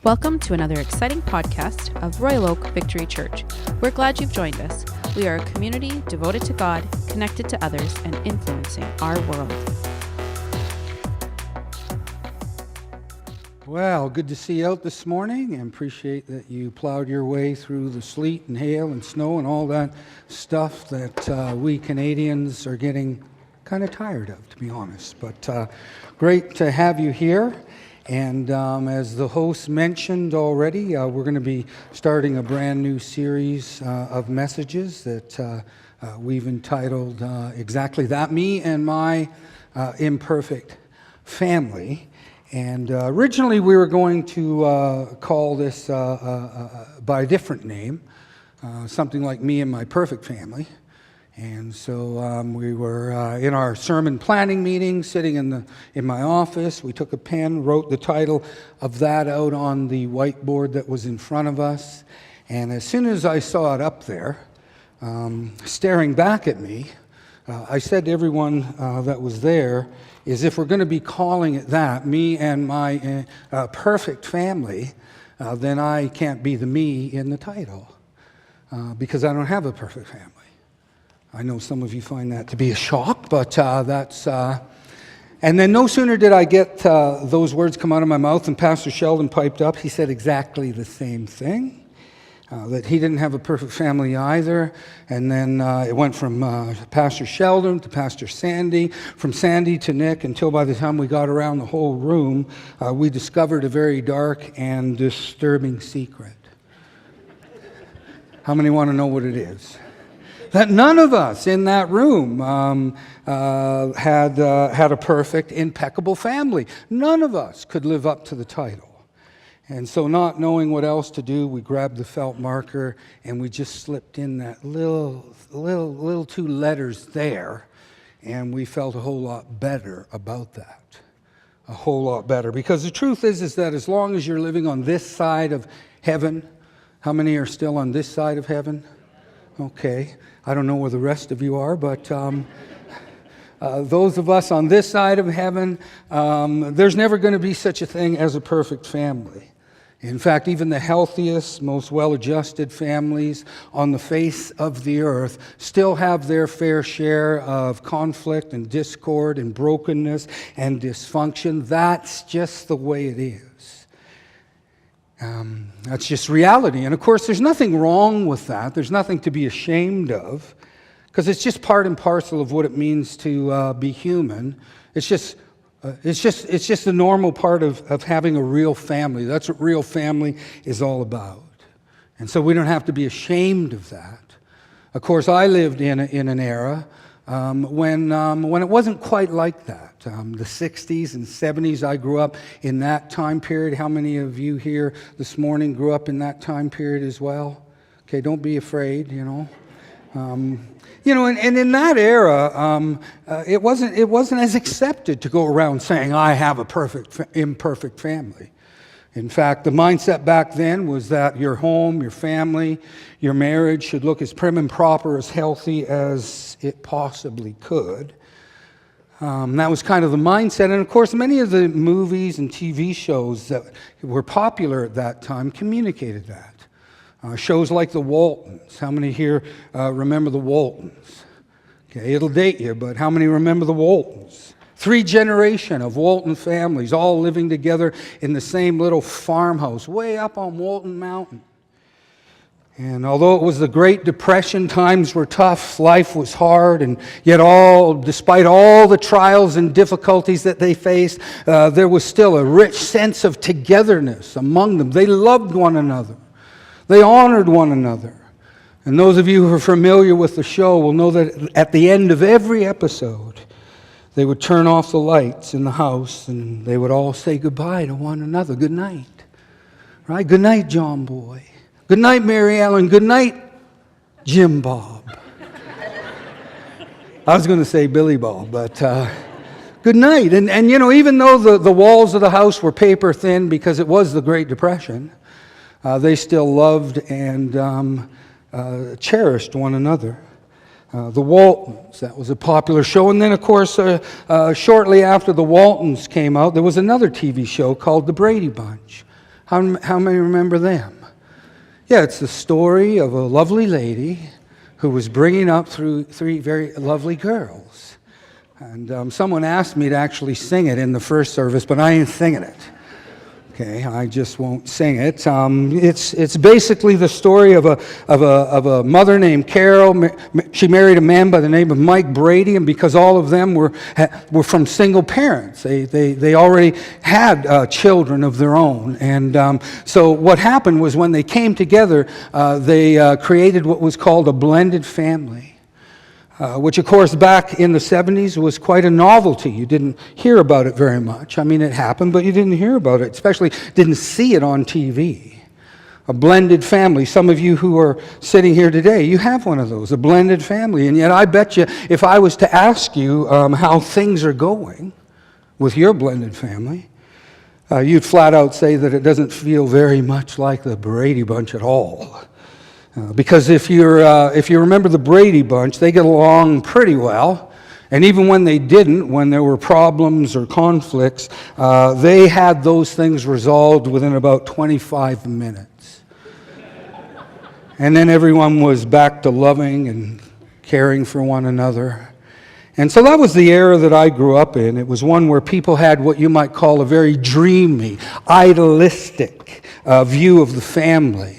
Welcome to another exciting podcast of Royal Oak Victory Church. We're glad you've joined us. We are a community devoted to God, connected to others, and influencing our world. Well, good to see you out this morning, and appreciate that you plowed your way through the sleet and hail and snow and all that stuff that we Canadians are getting kind of tired of, to be honest. But great to have you here. And as the host mentioned already, we're going to be starting a brand new series of messages that we've entitled exactly that, Me and My Imperfect Family. And originally we were going to call this by a different name, something like Me and My Perfect Family. And so we were in our sermon planning meeting, sitting in my office. We took a pen, wrote the title of that out on the whiteboard that was in front of us. And as soon as I saw it up there, staring back at me, I said to everyone that was there, is if we're going to be calling it that, Me and My Perfect Family, then I can't be the me in the title because I don't have a perfect family. I know some of you find that to be a shock, but that's... And then no sooner did I get those words come out of my mouth and Pastor Sheldon piped up, he said exactly the same thing, that he didn't have a perfect family either. And then it went from Pastor Sheldon to Pastor Sandy, from Sandy to Nick, until by the time we got around the whole room, we discovered a very dark and disturbing secret. How many want to know what it is? That none of us in that room had a perfect, impeccable family. None of us could live up to the title. And so not knowing what else to do, we grabbed the felt marker and we just slipped in that little two letters there, and we felt a whole lot better about that. A whole lot better. Because the truth is that as long as you're living on this side of heaven, how many are still on this side of heaven? Okay. I don't know where the rest of you are, but those of us on this side of heaven, there's never going to be such a thing as a perfect family. In fact, even the healthiest, most well-adjusted families on the face of the earth still have their fair share of conflict and discord and brokenness and dysfunction. That's just the way it is. That's just reality. And of course, there's nothing wrong with that. There's nothing to be ashamed of, because it's just part and parcel of what it means to be human. It's just the normal part of having a real family. That's what real family is all about. And so we don't have to be ashamed of that. Of course, I lived in an era when it wasn't quite like that. The 60s and 70s, I grew up in that time period. How many of you here this morning grew up in that time period as well? Okay, don't be afraid, and in that era, it wasn't as accepted to go around saying, I have a imperfect family. In fact, the mindset back then was that your home, your family, your marriage should look as prim and proper, as healthy as it possibly could. That was kind of the mindset. And of course, many of the movies and TV shows that were popular at that time communicated that. Shows like The Waltons. How many here remember The Waltons? Okay, it'll date you, but how many remember The Waltons? 3 generations of Walton families all living together in the same little farmhouse way up on Walton Mountain. And although it was the Great Depression, times were tough, life was hard, and yet despite all the trials and difficulties that they faced, there was still a rich sense of togetherness among them. They loved one another. They honored one another. And those of you who are familiar with the show will know that at the end of every episode, they would turn off the lights in the house and they would all say goodbye to one another. Good night. Right? Good night, John Boy. Good night, Mary Ellen. Good night, Jim Bob. I was going to say Billy Bob, but good night. And even though the walls of the house were paper thin because it was the Great Depression, they still loved and cherished one another. The Waltons, that was a popular show. And then, of course, shortly after the Waltons came out, there was another TV show called The Brady Bunch. How many remember them? Yeah, it's the story of a lovely lady who was bringing up through three very lovely girls. And someone asked me to actually sing it in the first service, but I ain't singing it. Okay, I just won't sing it. It's basically the story of a mother named Carol. She married a man by the name of Mike Brady, and because all of them were from single parents, they already had children of their own. And so what happened was when they came together, they created what was called a blended family. Which, of course, back in the 70s was quite a novelty. You didn't hear about it very much. I mean, it happened, but you didn't hear about it, especially didn't see it on TV. A blended family. Some of you who are sitting here today, you have one of those, a blended family. And yet I bet you if I was to ask you how things are going with your blended family, you'd flat out say that it doesn't feel very much like the Brady Bunch at all. Because if you remember the Brady Bunch, they get along pretty well. And even when they didn't, when there were problems or conflicts, they had those things resolved within about 25 minutes. And then everyone was back to loving and caring for one another. And so that was the era that I grew up in. It was one where people had what you might call a very dreamy, idealistic view of the family.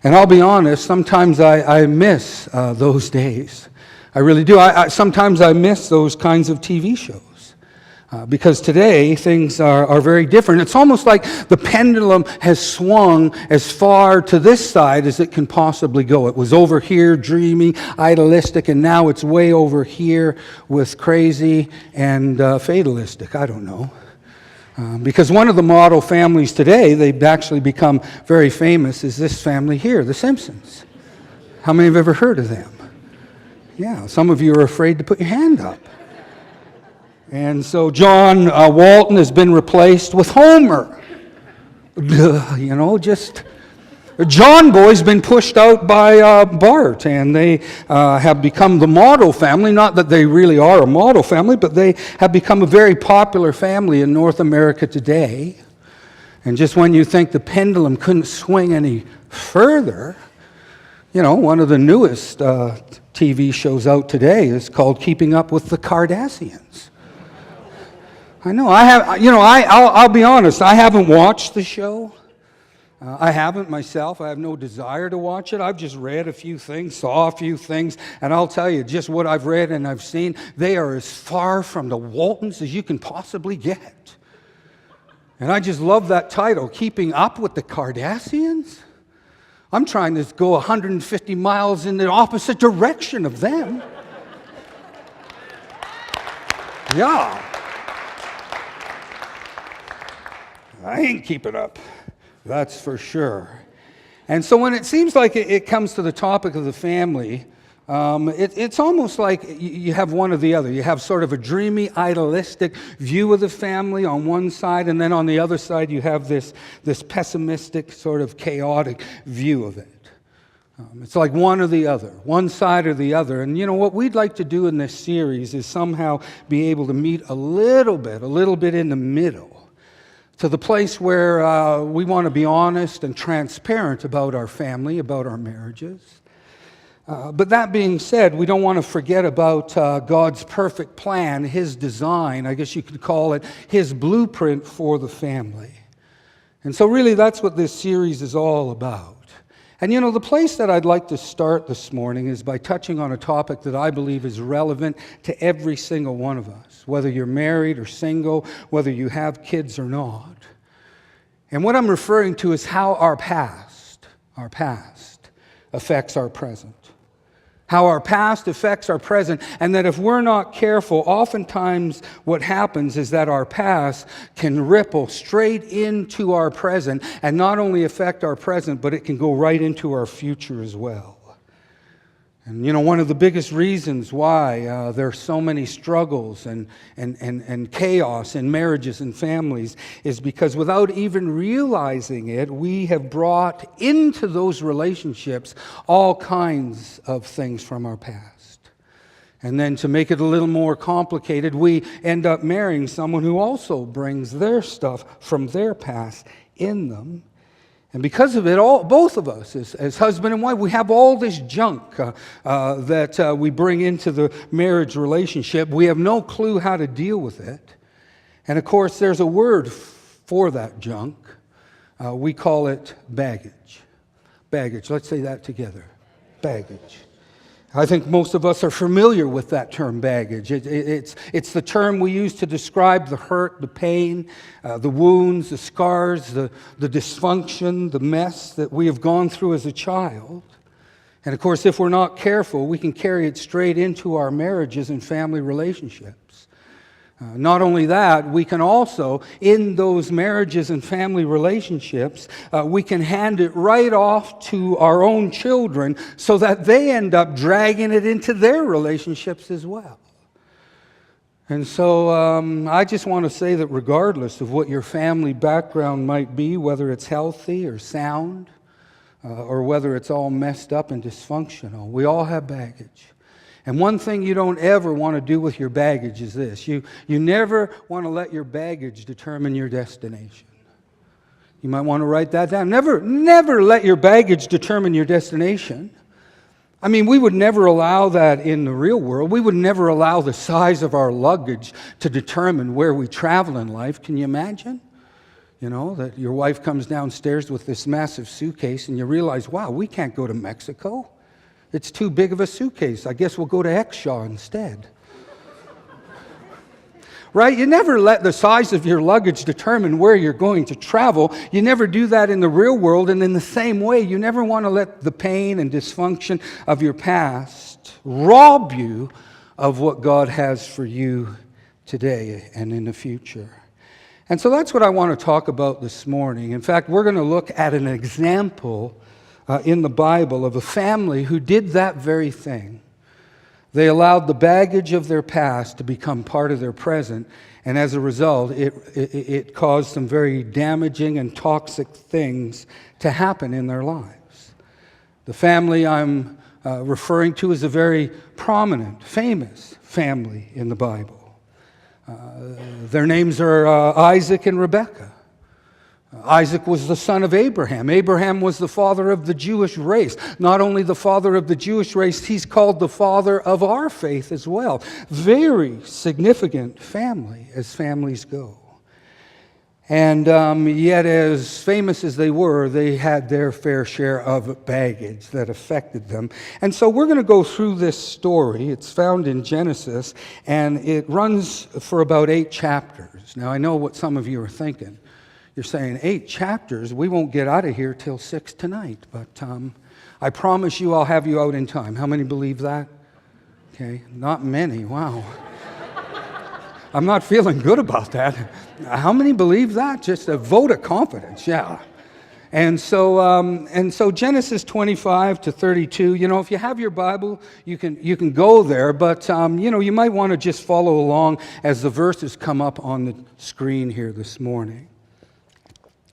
And I'll be honest, sometimes I miss those days. I really do. Sometimes I miss those kinds of TV shows. Because today, things are very different. It's almost like the pendulum has swung as far to this side as it can possibly go. It was over here, dreamy, idealistic, and now it's way over here with crazy and fatalistic. I don't know. Because one of the model families today, they've actually become very famous, is this family here, the Simpsons. How many have ever heard of them? Yeah, some of you are afraid to put your hand up. And so John Walton has been replaced with Homer. John Boy's been pushed out by Bart, and they have become the model family. Not that they really are a model family, but they have become a very popular family in North America today. And just when you think the pendulum couldn't swing any further, one of the newest TV shows out today is called Keeping Up with the Kardashians. I know, I'll be honest, I haven't watched the show. I haven't myself. I have no desire to watch it. I've just read a few things, saw a few things, and I'll tell you, just what I've read and I've seen, they are as far from the Waltons as you can possibly get. And I just love that title, Keeping Up with the Kardashians. I'm trying to go 150 miles in the opposite direction of them. Yeah. I ain't keeping up. That's for sure. And so when it seems like it comes to the topic of the family, it's almost like you have one or the other. You have sort of a dreamy, idealistic view of the family on one side, and then on the other side you have this pessimistic, sort of chaotic view of it. It's like one or the other, one side or the other. And what we'd like to do in this series is somehow be able to meet a little bit in the middle, to the place where we want to be honest and transparent about our family, about our marriages. But that being said, we don't want to forget about God's perfect plan, His design, I guess you could call it His blueprint for the family. And so really that's what this series is all about. And the place that I'd like to start this morning is by touching on a topic that I believe is relevant to every single one of us, whether you're married or single, whether you have kids or not. And what I'm referring to is how our past affects our present. How our past affects our present, and that if we're not careful, oftentimes what happens is that our past can ripple straight into our present, and not only affect our present, but it can go right into our future as well. And one of the biggest reasons why there are so many struggles and chaos in marriages and families is because without even realizing it, we have brought into those relationships all kinds of things from our past. And then to make it a little more complicated, we end up marrying someone who also brings their stuff from their past in them. And because of it, both of us, as husband and wife, we have all this junk that we bring into the marriage relationship. We have no clue how to deal with it. And of course, there's a word for that junk. We call it baggage. Baggage. Let's say that together. Baggage. I think most of us are familiar with that term, baggage. It's the term we use to describe the hurt, the pain, the wounds, the scars, the dysfunction, the mess that we have gone through as a child. And of course, if we're not careful, we can carry it straight into our marriages and family relationships. Not only that, we can also, in those marriages and family relationships, we can hand it right off to our own children so that they end up dragging it into their relationships as well. And so I just want to say that regardless of what your family background might be, whether it's healthy or sound, or whether it's all messed up and dysfunctional, we all have baggage. And one thing you don't ever want to do with your baggage is this. You never want to let your baggage determine your destination. You might want to write that down. Never let your baggage determine your destination. I mean, we would never allow that in the real world. We would never allow the size of our luggage to determine where we travel in life. Can you imagine? You know, that your wife comes downstairs with this massive suitcase and you realize, wow, we can't go to Mexico. It's too big of a suitcase. I guess we'll go to Exshaw instead. Right? You never let the size of your luggage determine where you're going to travel. You never do that in the real world. And in the same way, you never want to let the pain and dysfunction of your past rob you of what God has for you today and in the future. And so that's what I want to talk about this morning. In fact, we're going to look at an example in the Bible of a family who did that very thing. They allowed the baggage of their past to become part of their present, and as a result, it caused some very damaging and toxic things to happen in their lives. The family I'm referring to is a very prominent, famous family in the Bible. Their names are Isaac and Rebekah. Isaac was the son of Abraham. Abraham was the father of the Jewish race. Not only the father of the Jewish race, he's called the father of our faith as well. Very significant family as families go. And yet, as famous as they were, they had their fair share of baggage that affected them. And so we're going to go through this story. It's found in Genesis, and it runs for about 8 chapters. Now, I know what some of you are thinking. You're saying 8 chapters, we won't get out of here till 6 tonight. But I promise you I'll have you out in time. How many believe that? Okay, not many. Wow. I'm not feeling good about that. How many believe that? Just a vote of confidence, yeah. And so Genesis 25 to 32, you know, if you have your Bible, you can go there. But, you know, you might want to just follow along as the verses come up on the screen here this morning.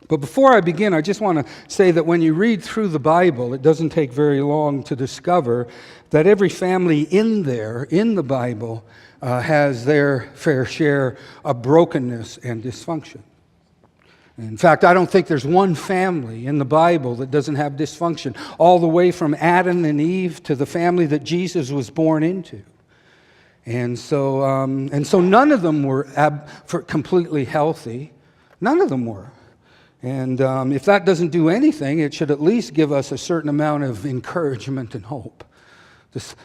But before I begin, I just want to say that when you read through the Bible, it doesn't take very long to discover that every family in the Bible, has their fair share of brokenness and dysfunction. In fact, I don't think there's one family in the Bible that doesn't have dysfunction, all the way from Adam and Eve to the family that Jesus was born into. And so none of them were completely healthy. None of them were. And if that doesn't do anything, it should at least give us a certain amount of encouragement and hope.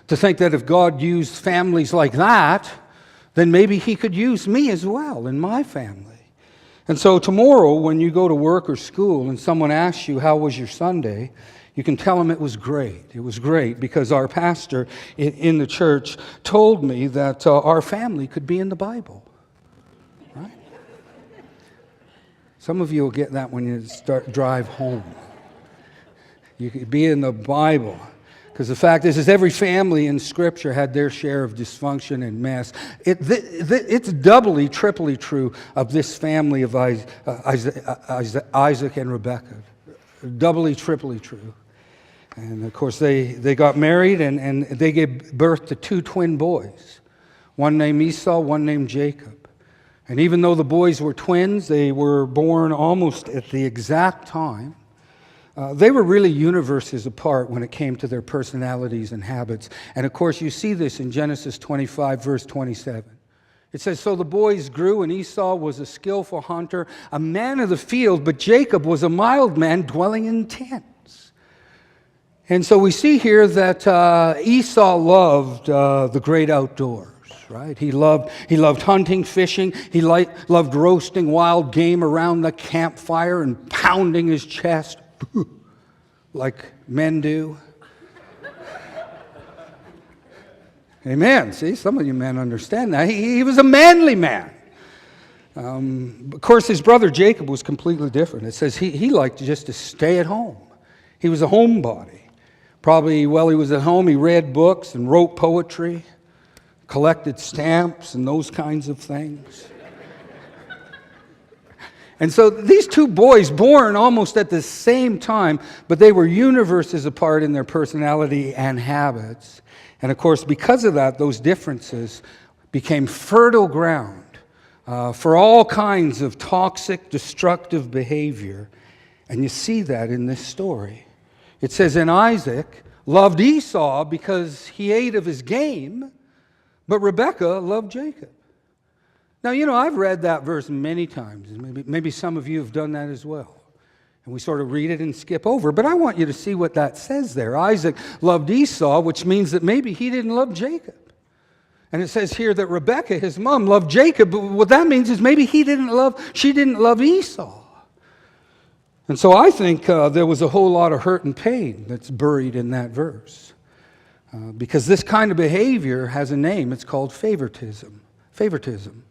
To think that if God used families like that, then maybe He could use me as well in my family. And so tomorrow, when you go to work or school and someone asks you, how was your Sunday? You can tell them it was great. It was great because our pastor in the church told me that our family could be in the Bible. Right? Some of you will get that when you drive home. You could be in the Bible. Because the fact is every family in Scripture had their share of dysfunction and mess. It's doubly, triply true of this family of Isaac and Rebekah. Doubly, triply true. And of course, they got married and they gave birth to 2 twin boys. One named Esau, one named Jacob. And even though the boys were twins, they were born almost at the exact time. They were really universes apart when it came to their personalities and habits. And of course, you see this in Genesis 25, verse 27. It says, "So the boys grew, and Esau was a skillful hunter, a man of the field, but Jacob was a mild man dwelling in tents." And so we see here that Esau loved the great outdoors. Right? He loved hunting, fishing. He loved roasting wild game around the campfire and pounding his chest like men do. Amen. See, some of you men understand that. He was a manly man. Of course, his brother Jacob was completely different. It says he liked just to stay at home. He was a homebody. Probably while he was at home, he read books and wrote poetry, collected stamps and those kinds of things. And so these two boys, born almost at the same time, but they were universes apart in their personality and habits. And of course, because of that, those differences became fertile ground for all kinds of toxic, destructive behavior. And you see that in this story. It says, "And Isaac loved Esau because he ate of his game, but Rebekah loved Jacob." Now, I've read that verse many times. Maybe some of you have done that as well. And we sort of read it and skip over. But I want you to see what that says there. Isaac loved Esau, which means that maybe he didn't love Jacob. And it says here that Rebekah, his mom, loved Jacob. But what that means is maybe she didn't love Esau. And so I think there was a whole lot of hurt and pain that's buried in that verse. Because this kind of behavior has a name. It's called favoritism. Favoritism,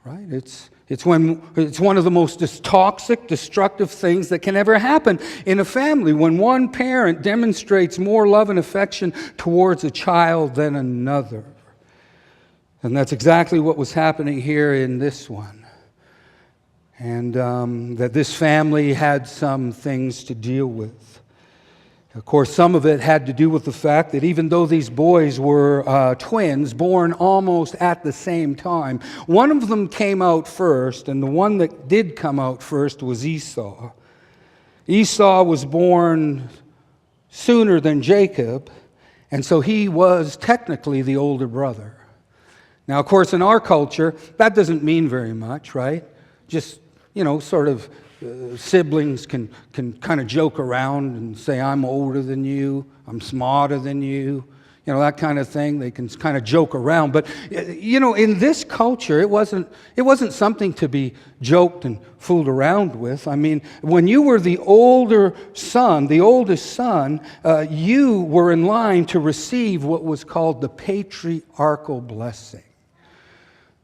right? It's one of the most toxic, destructive things that can ever happen in a family when one parent demonstrates more love and affection towards a child than another. And that's exactly what was happening here in this one. And that this family had some things to deal with. Of course, some of it had to do with the fact that even though these boys were twins, born almost at the same time, one of them came out first, and the one that did come out first was Esau. Esau was born sooner than Jacob, and so he was technically the older brother. Now, of course, in our culture, that doesn't mean very much, right? Just, sort of siblings can kind of joke around and say, "I'm older than you, I'm smarter than you," that kind of thing. They can kind of joke around. But, in this culture, it wasn't something to be joked and fooled around with. I mean, when you were the oldest son, you were in line to receive what was called the patriarchal blessing.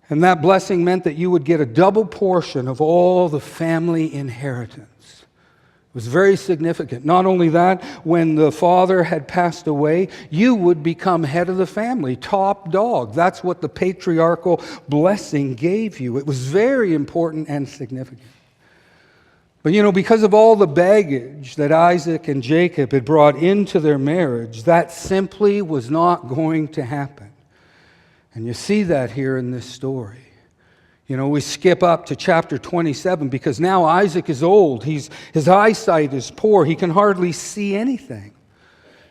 And that blessing meant that you would get a double portion of all the family inheritance. It was very significant. Not only that, when the father had passed away, you would become head of the family, top dog. That's what the patriarchal blessing gave you. It was very important and significant. But because of all the baggage that Isaac and Jacob had brought into their marriage, that simply was not going to happen. And you see that here in this story. We skip up to chapter 27 because now Isaac is old. His eyesight is poor. He can hardly see anything.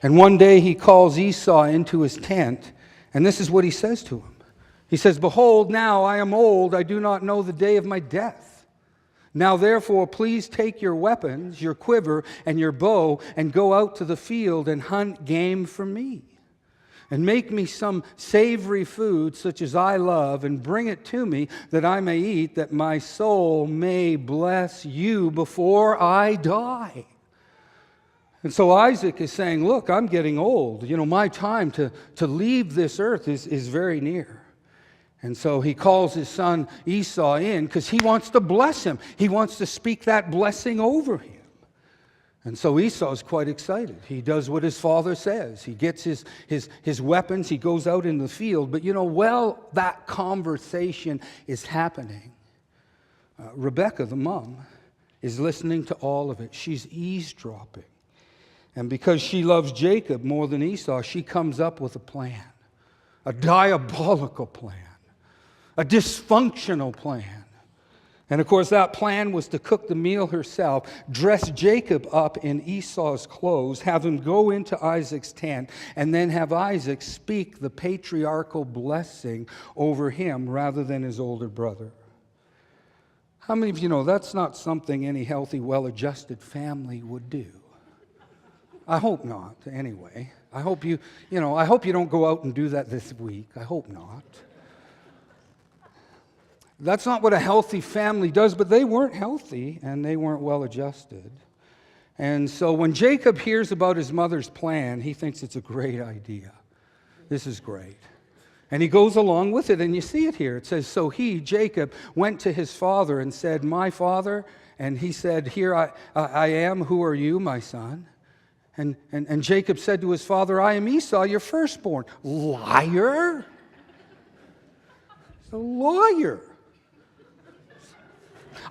And one day he calls Esau into his tent, and this is what he says to him. He says, "Behold, now I am old. I do not know the day of my death. Now therefore, please take your weapons, your quiver, and your bow, and go out to the field and hunt game for me. And make me some savory food such as I love, and bring it to me that I may eat, that my soul may bless you before I die." And so Isaac is saying, look, I'm getting old. My time to leave this earth is very near. And so he calls his son Esau in because he wants to bless him. He wants to speak that blessing over him. And so Esau is quite excited. He does what his father says. He gets his weapons. He goes out in the field. But while that conversation is happening, Rebekah, the mom, is listening to all of it. She's eavesdropping. And because she loves Jacob more than Esau, she comes up with a plan, a diabolical plan. a dysfunctional plan. And of course, that plan was to cook the meal herself, dress Jacob up in Esau's clothes, have him go into Isaac's tent, and then have Isaac speak the patriarchal blessing over him rather than his older brother. How many of you know that's not something any healthy, well-adjusted family would do? I hope not, anyway. I hope you don't go out and do that this week. I hope not. That's not what a healthy family does, but they weren't healthy and they weren't well adjusted. And so when Jacob hears about his mother's plan, he thinks it's a great idea. This is great. And he goes along with it, and you see it here. It says, so he, Jacob, went to his father and said, my father? And he said, here I am, who are you, my son? And Jacob said to his father, I am Esau, your firstborn. Liar! A liar.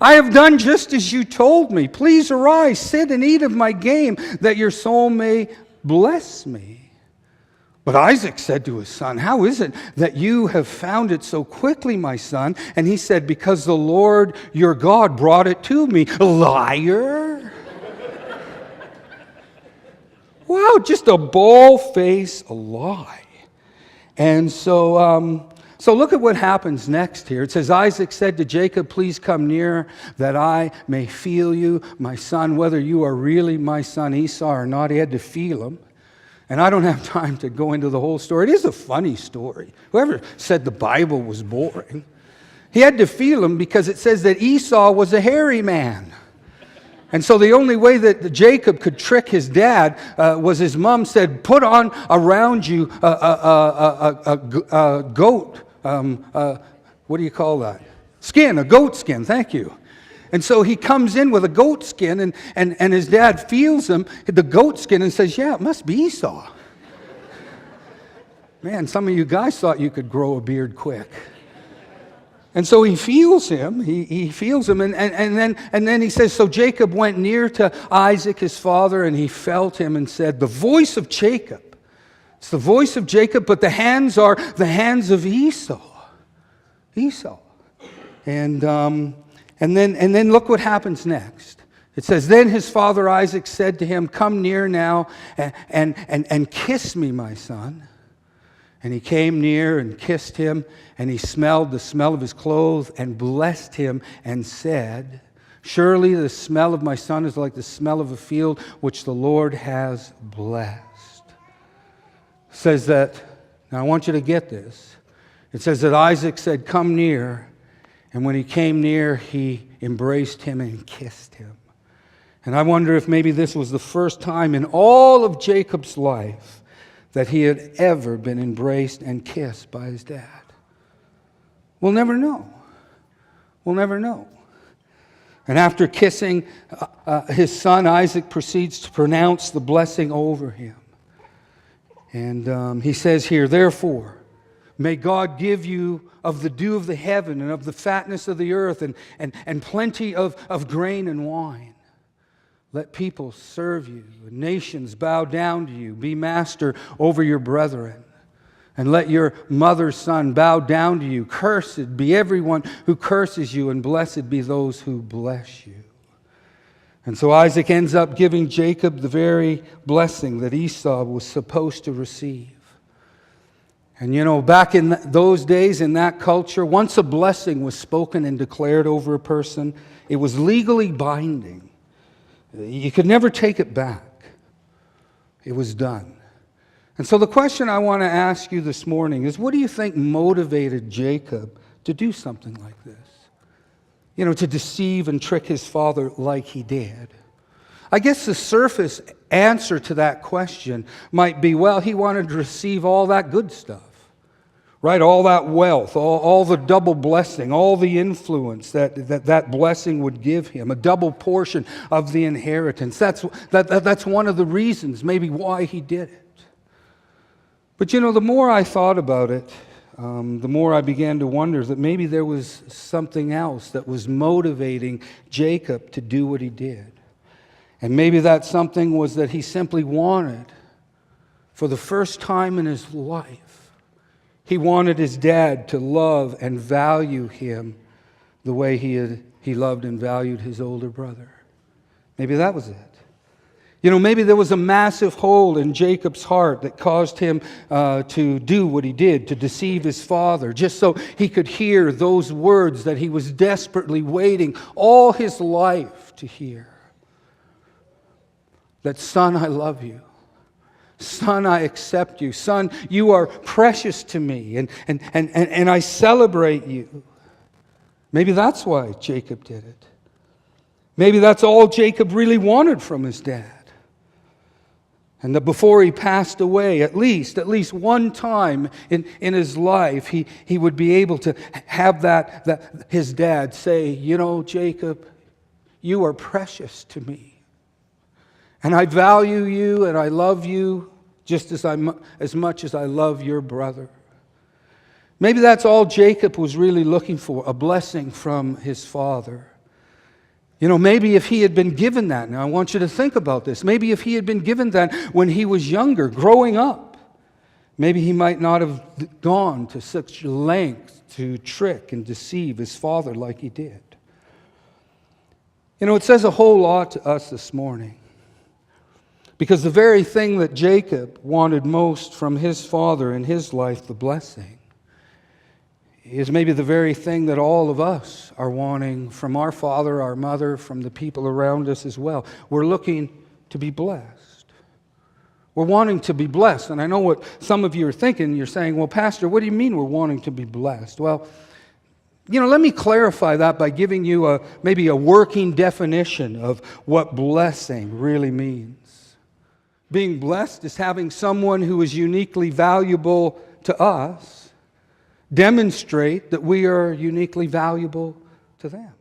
I have done just as you told me. Please arise, sit and eat of my game, that your soul may bless me. But Isaac said to his son, how is it that you have found it so quickly, my son? And he said, because the Lord your God brought it to me. Liar! Wow, just a bald-faced lie. And so look at what happens next here. It says, Isaac said to Jacob, please come near that I may feel you, my son, whether you are really my son Esau or not. He had to feel him. And I don't have time to go into the whole story. It is a funny story. Whoever said the Bible was boring. He had to feel him because it says that Esau was a hairy man. And so the only way that Jacob could trick his dad was his mom said, put on around you a goat. What do you call that? Skin, a goat skin, thank you. And so he comes in with a goat skin, and his dad feels him, the goat skin, and says, yeah, it must be Esau. Man, some of you guys thought you could grow a beard quick. And so he feels him, he feels him, and then he says, so Jacob went near to Isaac, his father, and he felt him and said, the voice of Jacob. It's the voice of Jacob, but the hands are the hands of Esau. Esau. And then look what happens next. It says, then his father Isaac said to him, come near now and kiss me, my son. And he came near and kissed him, and he smelled the smell of his clothes and blessed him and said, surely the smell of my son is like the smell of a field which the Lord has blessed. It says that, now I want you to get this. It says that Isaac said, come near. And when he came near, he embraced him and kissed him. And I wonder if maybe this was the first time in all of Jacob's life that he had ever been embraced and kissed by his dad. We'll never know. We'll never know. And after kissing his son, Isaac proceeds to pronounce the blessing over him. And he says here, therefore, may God give you of the dew of the heaven and of the fatness of the earth and plenty of grain and wine. Let people serve you, nations bow down to you, be master over your brethren. And let your mother's son bow down to you. Cursed be everyone who curses you, and blessed be those who bless you. And so Isaac ends up giving Jacob the very blessing that Esau was supposed to receive. And you know, back in those days, in that culture, once a blessing was spoken and declared over a person, it was legally binding. You could never take it back. It was done. And so the question I want to ask you this morning is, what do you think motivated Jacob to do something like this? You know, to deceive and trick his father like he did. I guess the surface answer to that question might be, well, he wanted to receive all that good stuff. Right? All that wealth, all the double blessing, all the influence that blessing would give him, a double portion of the inheritance. That's one of the reasons maybe why he did it. But you know, the more I thought about it, the more I began to wonder that maybe there was something else that was motivating Jacob to do what he did. And maybe that something was that he simply wanted, for the first time in his life, He wanted his dad to love and value him the way he loved and valued his older brother. Maybe that was it. Maybe there was a massive hole in Jacob's heart that caused him to do what he did, to deceive his father, just so he could hear those words that he was desperately waiting all his life to hear. That, son, I love you. Son, I accept you. Son, you are precious to me, and I celebrate you. Maybe that's why Jacob did it. Maybe that's all Jacob really wanted from his dad. And that before he passed away, at least one time in his life, he would be able to have that his dad say, Jacob, you are precious to me. And I value you and I love you just as much as I love your brother. Maybe that's all Jacob was really looking for, a blessing from his father. Maybe if he had been given that, now I want you to think about this, maybe if he had been given that when he was younger, growing up, maybe he might not have gone to such lengths to trick and deceive his father like he did. It says a whole lot to us this morning. Because the very thing that Jacob wanted most from his father in his life, the blessing, is maybe the very thing that all of us are wanting from our father, our mother, from the people around us as well. We're looking to be blessed. We're wanting to be blessed. And I know what some of you are thinking. You're saying, well, Pastor, what do you mean we're wanting to be blessed? Well, let me clarify that by giving you maybe a working definition of what blessing really means. Being blessed is having someone who is uniquely valuable to us demonstrate that we are uniquely valuable to them.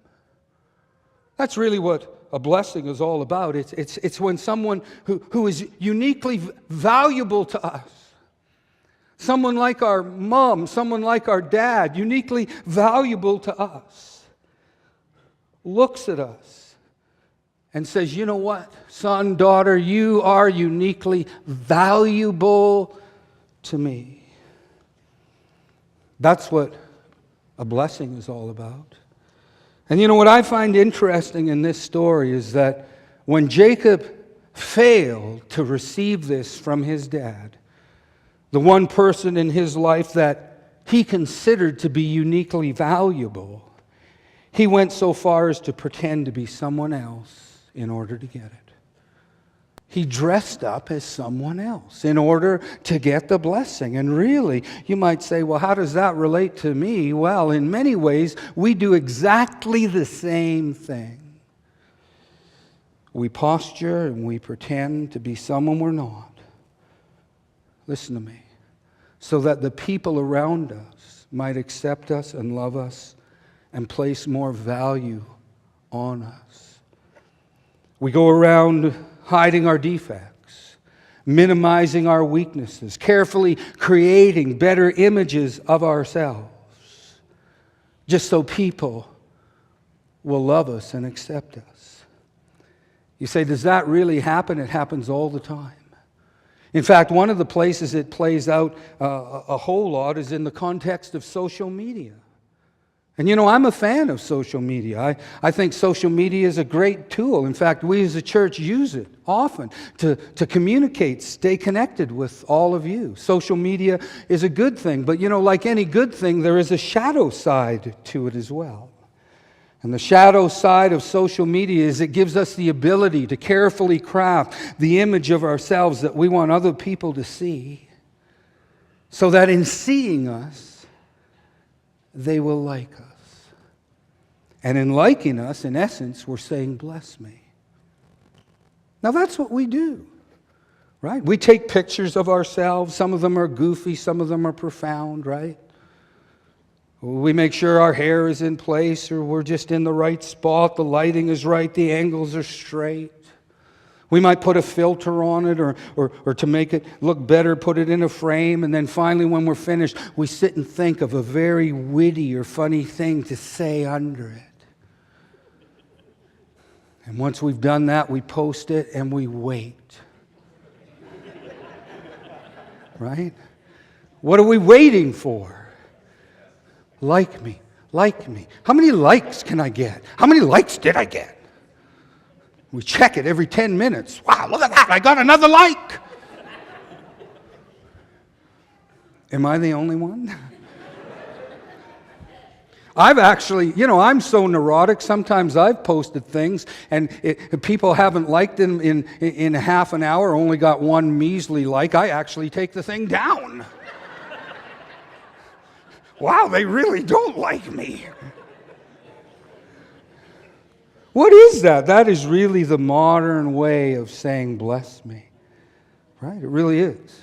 That's really what a blessing is all about. It's when someone who is uniquely valuable to us, someone like our mom, someone like our dad, uniquely valuable to us, looks at us and says, you know what, son, daughter, you are uniquely valuable to me. That's what a blessing is all about. And what I find interesting in this story is that when Jacob failed to receive this from his dad, the one person in his life that he considered to be uniquely valuable, he went so far as to pretend to be someone else in order to get it. He dressed up as someone else in order to get the blessing. And really, you might say, well, how does that relate to me? Well, in many ways, we do exactly the same thing. We posture and we pretend to be someone we're not. Listen to me. So that the people around us might accept us and love us and place more value on us. We go around hiding our defects, minimizing our weaknesses, carefully creating better images of ourselves, just so people will love us and accept us. You say, does that really happen? It happens all the time. In fact, one of the places it plays out a whole lot is in the context of social media. And I'm a fan of social media. I think social media is a great tool. In fact, we as a church use it often to communicate, stay connected with all of you. Social media is a good thing, but like any good thing, there is a shadow side to it as well. And the shadow side of social media is it gives us the ability to carefully craft the image of ourselves that we want other people to see, so that in seeing us, they will like us. And in liking us, in essence, we're saying, bless me. Now that's what we do, right? We take pictures of ourselves. Some of them are goofy, some of them are profound, right? We make sure our hair is in place, or we're just in the right spot, the lighting is right, the angles are straight. We might put a filter on it, or to make it look better, put it in a frame, and then finally when we're finished, we sit and think of a very witty or funny thing to say under it. And once we've done that, we post it and we wait. Right? What are we waiting for? Like me. Like me. How many likes can I get? How many likes did I get? We check it every 10 minutes. Wow, look at that. I got another like. Am I the only one? I've actually, I'm so neurotic. Sometimes I've posted things and people haven't liked them in half an hour, only got one measly like. I actually take the thing down. Wow, they really don't like me. What is that? That is really the modern way of saying bless me. Right? It really is.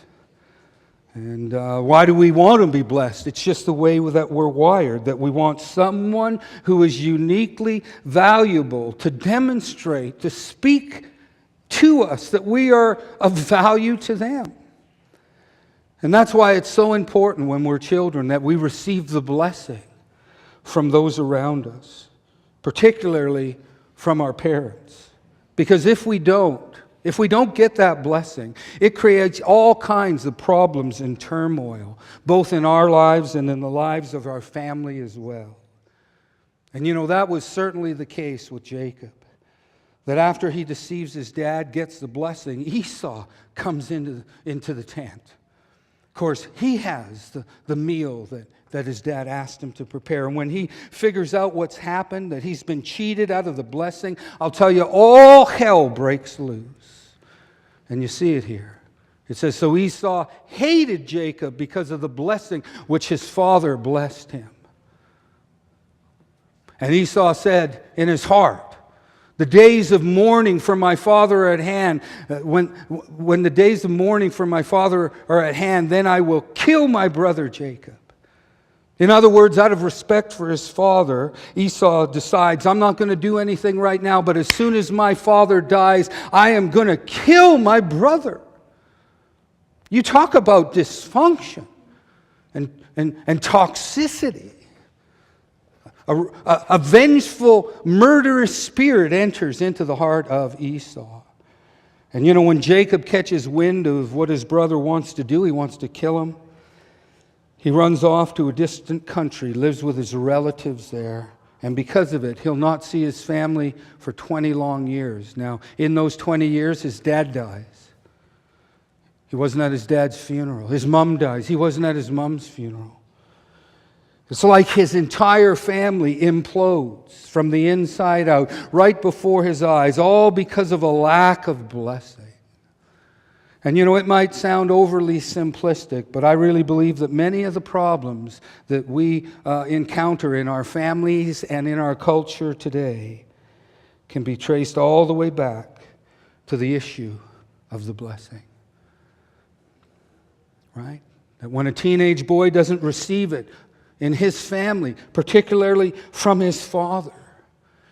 And why do we want to be blessed? It's just the way that we're wired, that we want someone who is uniquely valuable to demonstrate, to speak to us, that we are of value to them. And that's why it's so important when we're children that we receive the blessing from those around us, particularly from our parents. Because if we don't get that blessing, it creates all kinds of problems and turmoil, both in our lives and in the lives of our family as well. And that was certainly the case with Jacob. That after he deceives his dad, gets the blessing, Esau comes into the tent. Of course, he has the meal that his dad asked him to prepare. And when he figures out what's happened, that he's been cheated out of the blessing, I'll tell you, all hell breaks loose. And you see it here. It says, so Esau hated Jacob because of the blessing which his father blessed him. And Esau said in his heart, the days of mourning for my father are at hand. When the days of mourning for my father are at hand, then I will kill my brother Jacob. In other words, out of respect for his father, Esau decides, I'm not going to do anything right now, but as soon as my father dies, I am going to kill my brother. You talk about dysfunction and toxicity. A vengeful, murderous spirit enters into the heart of Esau. And when Jacob catches wind of what his brother wants to do, he wants to kill him. He runs off to a distant country, lives with his relatives there, and because of it, he'll not see his family for 20 long years. Now, in those 20 years, his dad dies. He wasn't at his dad's funeral. His mom dies. He wasn't at his mom's funeral. It's like his entire family implodes from the inside out, right before his eyes, all because of a lack of blessing. And it might sound overly simplistic, but I really believe that many of the problems that we encounter in our families and in our culture today can be traced all the way back to the issue of the blessing. Right? That when a teenage boy doesn't receive it in his family, particularly from his father,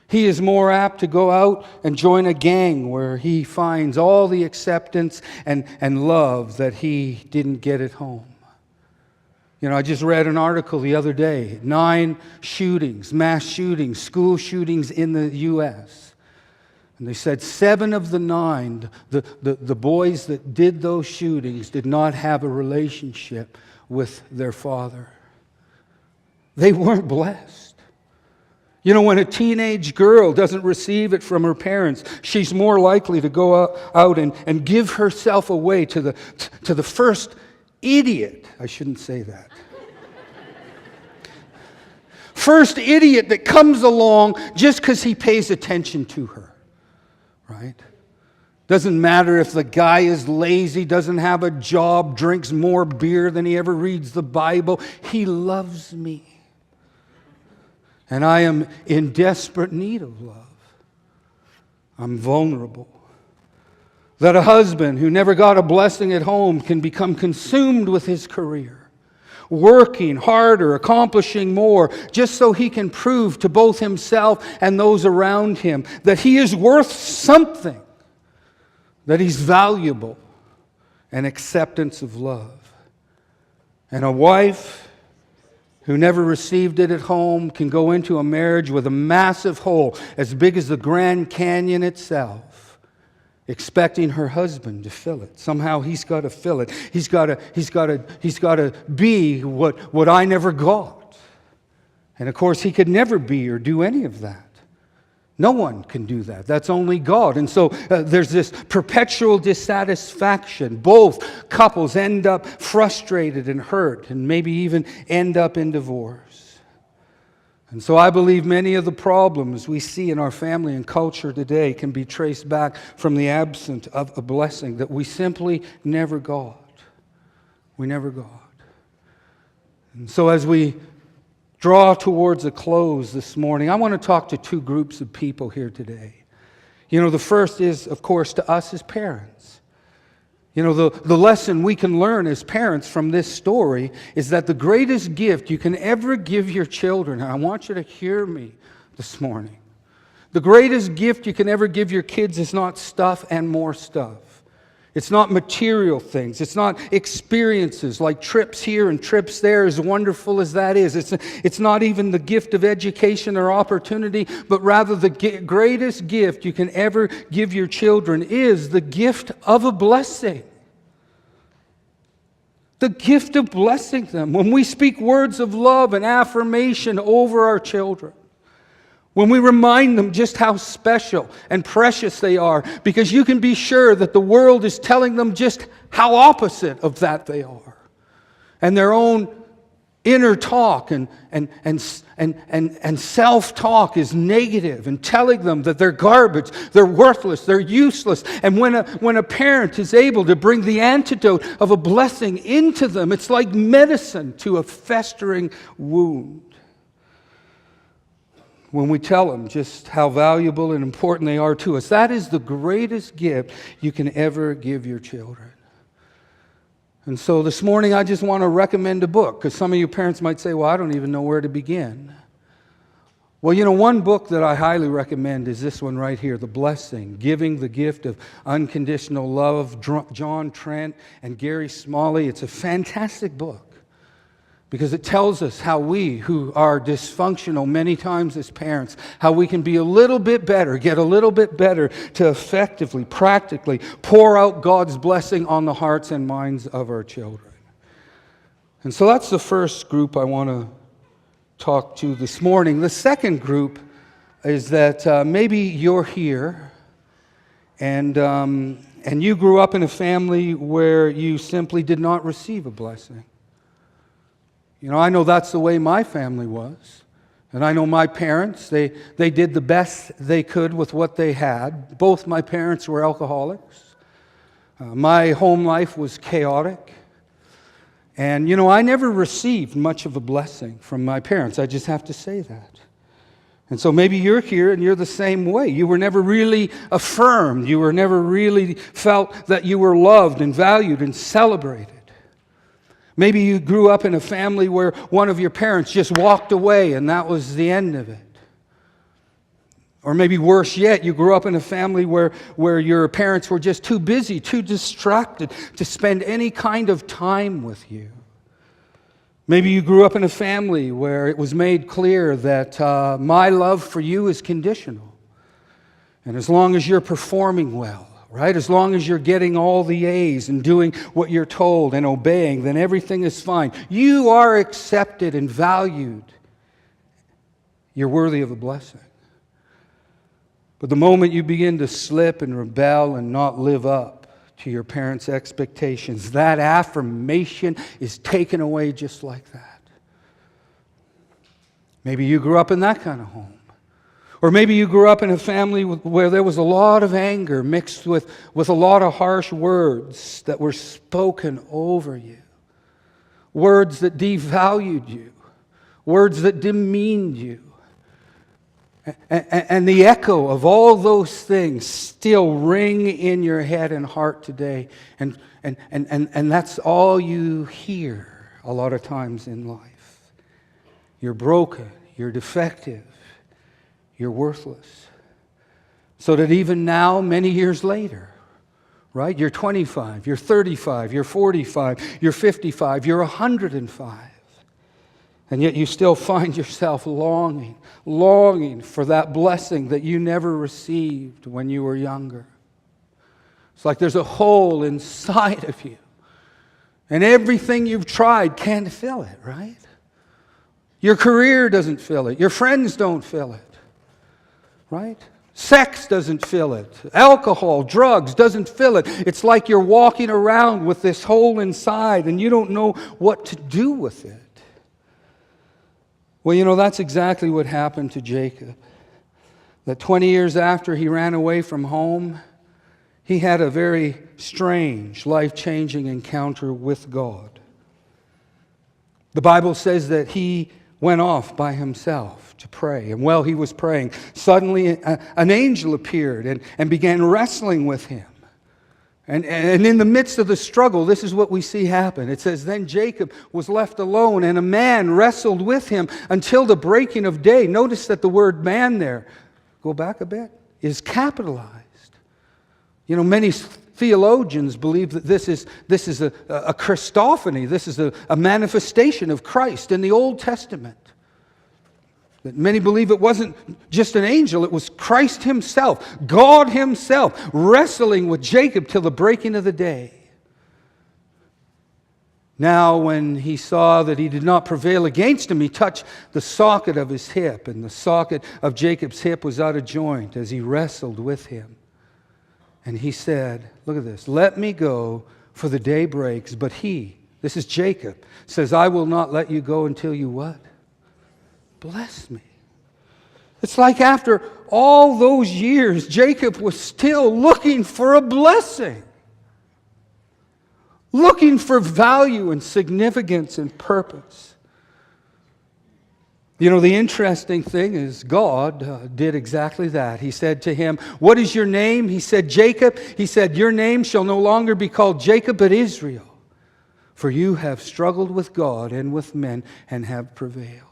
he is more apt to go out and join a gang where he finds all the acceptance and love that he didn't get at home. I just read an article the other day, 9 shootings, mass shootings, school shootings in the U.S. And they said 7 of the 9, the boys that did those shootings did not have a relationship with their father. They weren't blessed. When a teenage girl doesn't receive it from her parents, she's more likely to go out and give herself away to the first idiot. I shouldn't say that. First idiot that comes along just because he pays attention to her. Right? Doesn't matter if the guy is lazy, doesn't have a job, drinks more beer than he ever reads the Bible. He loves me. And I am in desperate need of love. I'm vulnerable. That a husband who never got a blessing at home can become consumed with his career, working harder, accomplishing more, just so he can prove to both himself and those around him that he is worth something, that he's valuable, and acceptance of love. And a wife who never received it at home can go into a marriage with a massive hole as big as the Grand Canyon itself expecting her husband to fill it. Somehow he's got to fill it. He's got to be what I never got. And of course, he could never be or do any of that. No one can do that. That's only God. And so there's this perpetual dissatisfaction. Both couples end up frustrated and hurt and maybe even end up in divorce. And so I believe many of the problems we see in our family and culture today can be traced back from the absence of a blessing that we simply never got. We never got. And so as we draw towards a close this morning, I want to talk to two groups of people here today. The first is, of course, to us as parents. The lesson we can learn as parents from this story is that the greatest gift you can ever give your children, and I want you to hear me this morning, the greatest gift you can ever give your kids is not stuff and more stuff. It's not material things. It's not experiences like trips here and trips there, as wonderful as that is. It's not even the gift of education or opportunity, but rather the greatest gift you can ever give your children is the gift of a blessing. The gift of blessing them. When we speak words of love and affirmation over our children, when we remind them just how special and precious they are, because you can be sure that the world is telling them just how opposite of that they are. And their own inner talk and self-talk is negative and telling them that they're garbage, they're worthless, they're useless. And when a parent is able to bring the antidote of a blessing into them, it's like medicine to a festering wound. When we tell them just how valuable and important they are to us. That is the greatest gift you can ever give your children. And so this morning I just want to recommend a book, because some of you parents might say, well, I don't even know where to begin. Well, one book that I highly recommend is this one right here, The Blessing, Giving the Gift of Unconditional Love, John Trent and Gary Smalley. It's a fantastic book, because it tells us how we, who are dysfunctional many times as parents, how we can be a little bit better, get a little bit better to effectively, practically pour out God's blessing on the hearts and minds of our children. And so that's the first group I want to talk to this morning. The second group is that maybe you're here and you grew up in a family where you simply did not receive a blessing. I know that's the way my family was. And I know my parents, they did the best they could with what they had. Both my parents were alcoholics. My home life was chaotic. And, I never received much of a blessing from my parents. I just have to say that. And so maybe you're here and you're the same way. You were never really affirmed. You were never really felt that you were loved and valued and celebrated. Maybe you grew up in a family where one of your parents just walked away and that was the end of it. Or maybe worse yet, you grew up in a family where your parents were just too busy, too distracted to spend any kind of time with you. Maybe you grew up in a family where it was made clear that my love for you is conditional. And as long as you're performing well, right? As long as you're getting all the A's and doing what you're told and obeying, then everything is fine. You are accepted and valued. You're worthy of a blessing. But the moment you begin to slip and rebel and not live up to your parents' expectations, that affirmation is taken away just like that. Maybe you grew up in that kind of home. Or maybe you grew up in a family where there was a lot of anger mixed with a lot of harsh words that were spoken over you. Words that devalued you. Words that demeaned you. And the echo of all those things still ring in your head and heart today. And that's all you hear a lot of times in life. You're broken. You're defective. You're worthless. So that even now, many years later, right? You're 25, you're 35, you're 45, you're 55, you're 105. And yet you still find yourself longing for that blessing that you never received when you were younger. It's like there's a hole inside of you. And everything you've tried can't fill it, right? Your career doesn't fill it. Your friends don't fill it, right? Sex doesn't fill it. Alcohol, drugs doesn't fill it. It's like you're walking around with this hole inside and you don't know what to do with it. Well, that's exactly what happened to Jacob. That 20 years after he ran away from home, he had a very strange, life-changing encounter with God. The Bible says that he went off by himself to pray. And while he was praying, suddenly an angel appeared and began wrestling with him. And in the midst of the struggle, this is what we see happen. It says, then Jacob was left alone, and a man wrestled with him until the breaking of day. Notice that the word man there, go back a bit, is capitalized. Many theologians believe that this is a Christophany. This is a manifestation of Christ in the Old Testament. That many believe it wasn't just an angel, it was Christ himself, God himself, wrestling with Jacob till the breaking of the day. Now, when he saw that he did not prevail against him, he touched the socket of his hip, and the socket of Jacob's hip was out of joint as he wrestled with him. And he said, look at this, let me go, for the day breaks. But he, this is Jacob, says, I will not let you go until you what? Bless me. It's like after all those years, Jacob was still looking for a blessing. Looking for value and significance and purpose. The interesting thing is God did exactly that. He said to him, what is your name? He said, Jacob. He said, your name shall no longer be called Jacob, but Israel. For you have struggled with God and with men and have prevailed.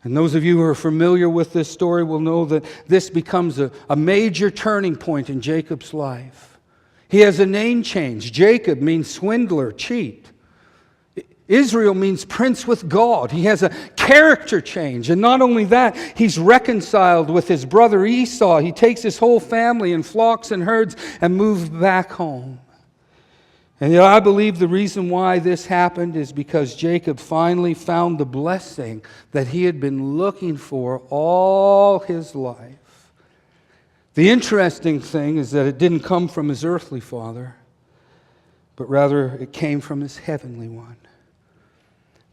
And those of you who are familiar with this story will know that this becomes a major turning point in Jacob's life. He has a name change. Jacob means swindler, cheat. Israel means prince with God. He has a character change. And not only that, he's reconciled with his brother Esau. He takes his whole family and flocks and herds and moves back home. And I believe the reason why this happened is because Jacob finally found the blessing that he had been looking for all his life. The interesting thing is that it didn't come from his earthly father, but rather it came from his heavenly one.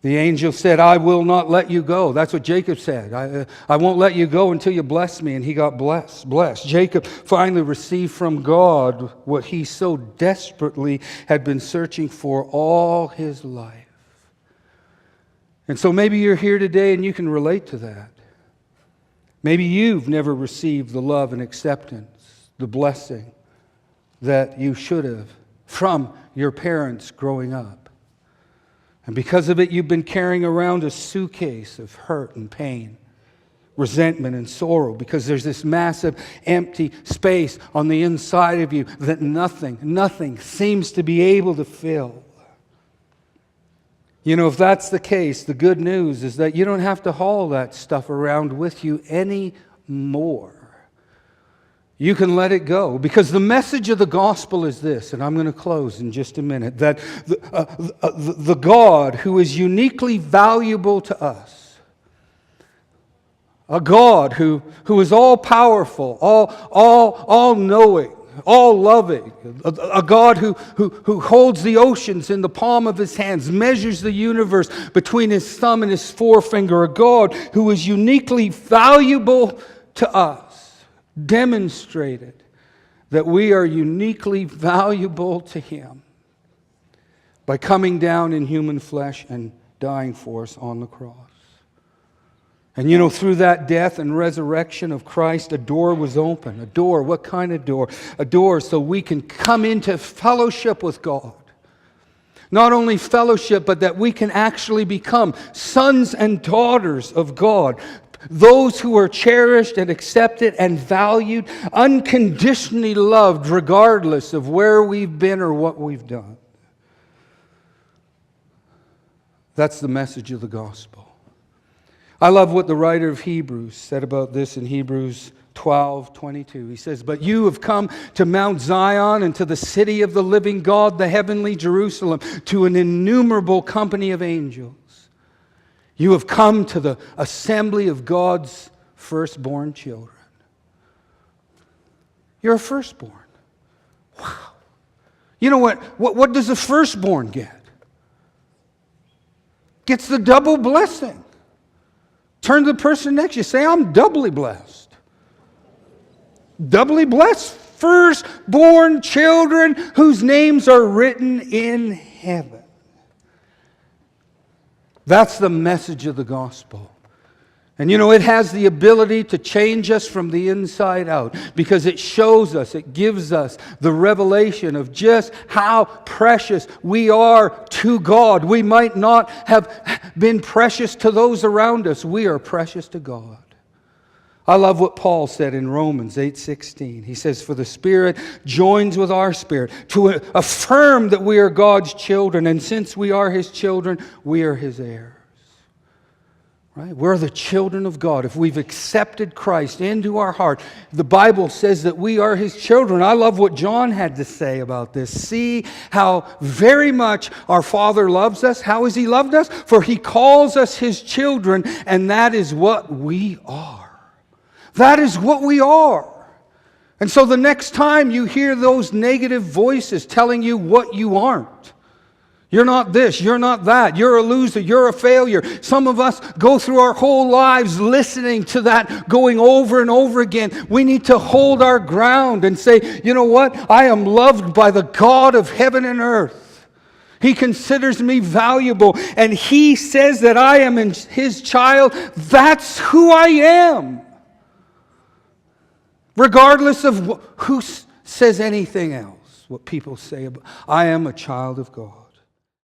The angel said, I will not let you go. That's what Jacob said. I won't let you go until you bless me. And he got blessed. Jacob finally received from God what he so desperately had been searching for all his life. And so maybe you're here today and you can relate to that. Maybe you've never received the love and acceptance, the blessing that you should have from your parents growing up. And because of it, you've been carrying around a suitcase of hurt and pain, resentment and sorrow, because there's this massive empty space on the inside of you that nothing seems to be able to fill. If that's the case, the good news is that you don't have to haul that stuff around with you anymore. You can let it go, because the message of the gospel is this, and I'm going to close in just a minute, that the God who is uniquely valuable to us, a God who is all-powerful, all-knowing, all-loving, a God who holds the oceans in the palm of his hands, measures the universe between his thumb and his forefinger, a God who is uniquely valuable to us, demonstrated that we are uniquely valuable to him by coming down in human flesh and dying for us on the cross. And through that death and resurrection of Christ, a door was open. A door, what kind of door? A door so we can come into fellowship with God. Not only fellowship, but that we can actually become sons and daughters of God. Those who are cherished and accepted and valued, unconditionally loved regardless of where we've been or what we've done. That's the message of the gospel. I love what the writer of Hebrews said about this in Hebrews 12:22. He says, "But you have come to Mount Zion and to the city of the living God, the heavenly Jerusalem, to an innumerable company of angels. You have come to the assembly of God's firstborn children." You're a firstborn. Wow. You know what does a firstborn get? Gets the double blessing. Turn to the person next to you, say, "I'm doubly blessed." Doubly blessed, firstborn children whose names are written in heaven. That's the message of the gospel. And you know, it has the ability to change us from the inside out, because it shows us, it gives us the revelation of just how precious we are to God. We might not have been precious to those around us. We are precious to God. I love what Paul said in Romans 8:16. He says, "For the Spirit joins with our spirit to affirm that we are God's children, and since we are His children, we are His heirs." Right? We're the children of God. If we've accepted Christ into our heart, the Bible says that we are His children. I love what John had to say about this. "See how very much our Father loves us. How has He loved us? For He calls us His children, and that is what we are." That is what we are. And so the next time you hear those negative voices telling you what you aren't, you're not this, you're not that, you're a loser, you're a failure. Some of us go through our whole lives listening to that going over and over again. We need to hold our ground and say, "You know what? I am loved by the God of heaven and earth. He considers me valuable, and He says that I am His child. That's who I am." Regardless of who says anything else, what people say about, I am a child of God.